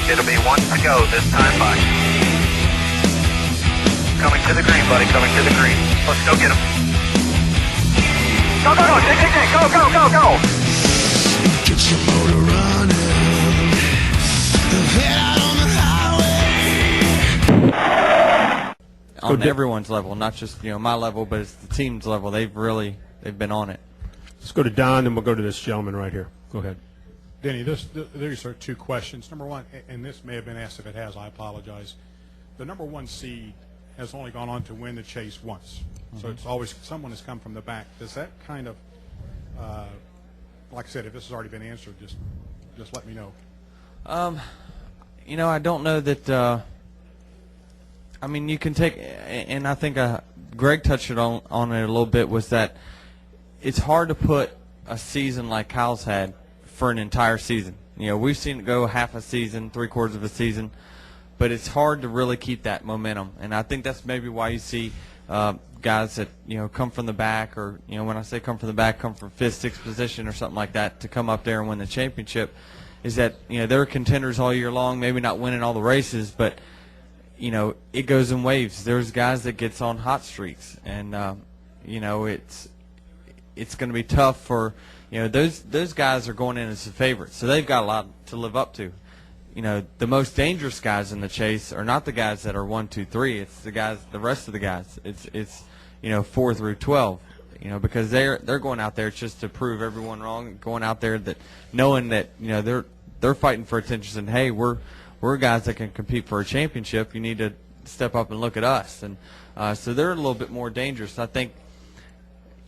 It'll be one to go this time by. Coming to the green, buddy, coming to the green. Let's go get him. Go, go, go, go, go, go, go. Get your motor running. Head out on the highway. On everyone's level, not just my level, but it's the team's level. They've been on it. Let's go to Don, and we'll go to this gentleman right here. Go ahead. Denny, these are two questions. Number one, and this may have been asked. If it has, I apologize. The number one seed has only gone on to win the chase once. So it's always someone has come from the back. Does that kind of, like I said, if this has already been answered, just let me know. I don't know that. I mean, you can take, and I think Greg touched it on it a little bit, was that it's hard to put a season like Kyle's had for an entire season. We've seen it go half a season, three-quarters of a season, but it's hard to really keep that momentum. And I think that's maybe why you see guys that come from the back, or when I say come from the back, come from fifth, sixth position or something like that, to come up there and win the championship. Is that they're contenders all year long, maybe not winning all the races, but it goes in waves. There's guys that gets on hot streaks, and it's going to be tough for those guys are going in as the favorites, so they've got a lot to live up to. The most dangerous guys in the chase are not the guys that are 1, 2, 3. It's the rest of the guys. It's 4 through 12. Because they're going out there just to prove everyone wrong, going out there that knowing that they're fighting for attention, and hey, we're guys that can compete for a championship. You need to step up and look at us, and so they're a little bit more dangerous. I think,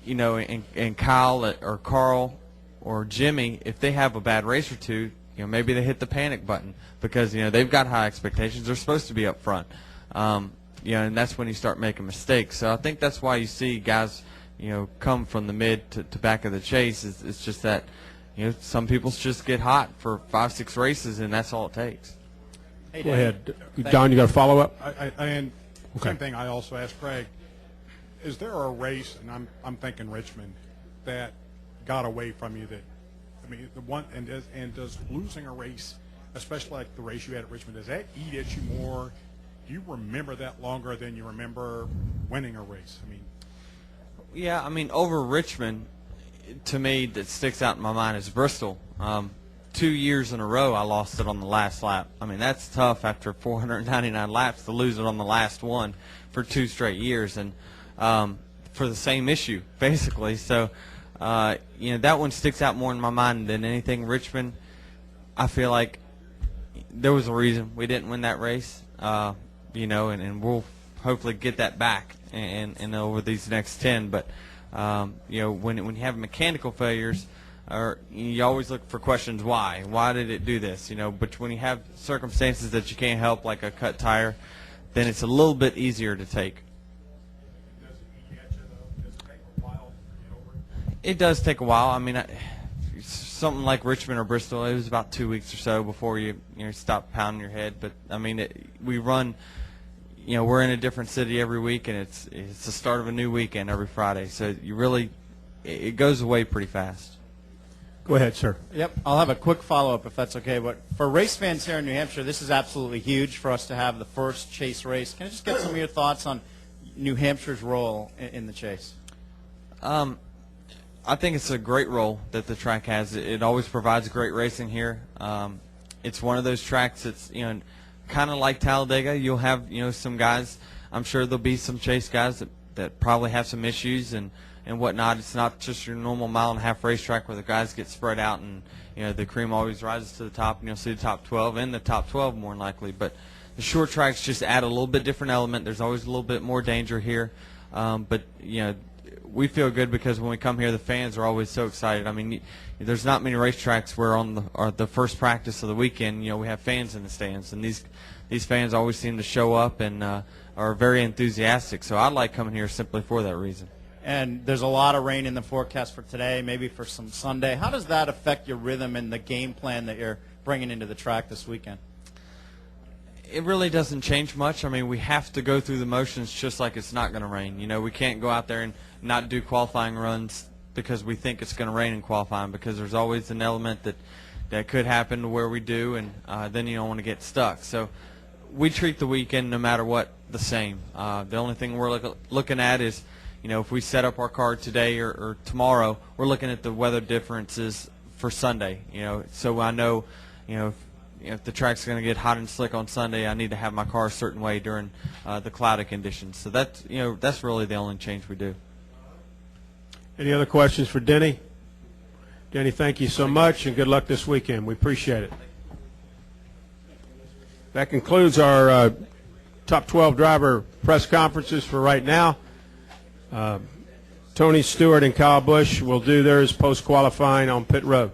and Kyle or Carl or Jimmy, if they have a bad race or two, maybe they hit the panic button because they've got high expectations. They're supposed to be up front, and that's when you start making mistakes. So I think that's why you see guys, come from the mid to back of the chase. It's just that some people just get hot for 5, 6 races, and that's all it takes. Hey, go ahead. Don, you got a follow-up? And same thing I also asked Craig. Is there a race, and I'm thinking Richmond, that got away from you that, the one, and does losing a race, especially like the race you had at Richmond, does that eat at you more? Do you remember that longer than you remember winning a race? Yeah, over Richmond, to me, that sticks out in my mind is Bristol. 2 years in a row, I lost it on the last lap. That's tough after 499 laps to lose it on the last one for 2 straight years, and for the same issue, basically. So, that one sticks out more in my mind than anything. Richmond, I feel like there was a reason we didn't win that race, and we'll hopefully get that back and over these next 10. But, when you have mechanical failures, or you always look for questions why. Why did it do this? But when you have circumstances that you can't help, like a cut tire, then it's a little bit easier to take. It does take a while. Something like Richmond or Bristol, it was about 2 weeks or so before you stop pounding your head. But we run. We're in a different city every week, and it's the start of a new weekend every Friday. So it goes away pretty fast. Go ahead, sir. Yep, I'll have a quick follow-up if that's okay. But for race fans here in New Hampshire, this is absolutely huge for us to have the first chase race. Can I just get some of your thoughts on New Hampshire's role in the chase? I think it's a great role that the track has. It always provides great racing here. It's one of those tracks that's kind of like Talladega. You'll have some guys. I'm sure there'll be some chase guys that probably have some issues and whatnot. It's not just your normal mile-and-a-half racetrack where the guys get spread out and the cream always rises to the top, and you'll see the top 12 and the top 12 more than likely. But the short tracks just add a little bit different element. There's always a little bit more danger here, but we feel good because when we come here, the fans are always so excited. There's not many racetracks where on the first practice of the weekend, we have fans in the stands, and these fans always seem to show up and are very enthusiastic. So I like coming here simply for that reason. And there's a lot of rain in the forecast for today, maybe for some Sunday. How does that affect your rhythm and the game plan that you're bringing into the track this weekend? It really doesn't change much. We have to go through the motions just like it's not going to rain. We can't go out there and not do qualifying runs because we think it's going to rain in qualifying, because there's always an element that that could happen to where we do, and then you don't want to get stuck. So we treat the weekend no matter what the same. The only thing we're looking at is, if we set up our car today or tomorrow, we're looking at the weather differences for Sunday. So I know, if the track's going to get hot and slick on Sunday, I need to have my car a certain way during the cloudy conditions. So that's really the only change we do. Any other questions for Denny? Denny, thank you so much, and good luck this weekend. We appreciate it. That concludes our top 12 driver press conferences for right now. Tony Stewart and Kyle Busch will do theirs post-qualifying on pit road.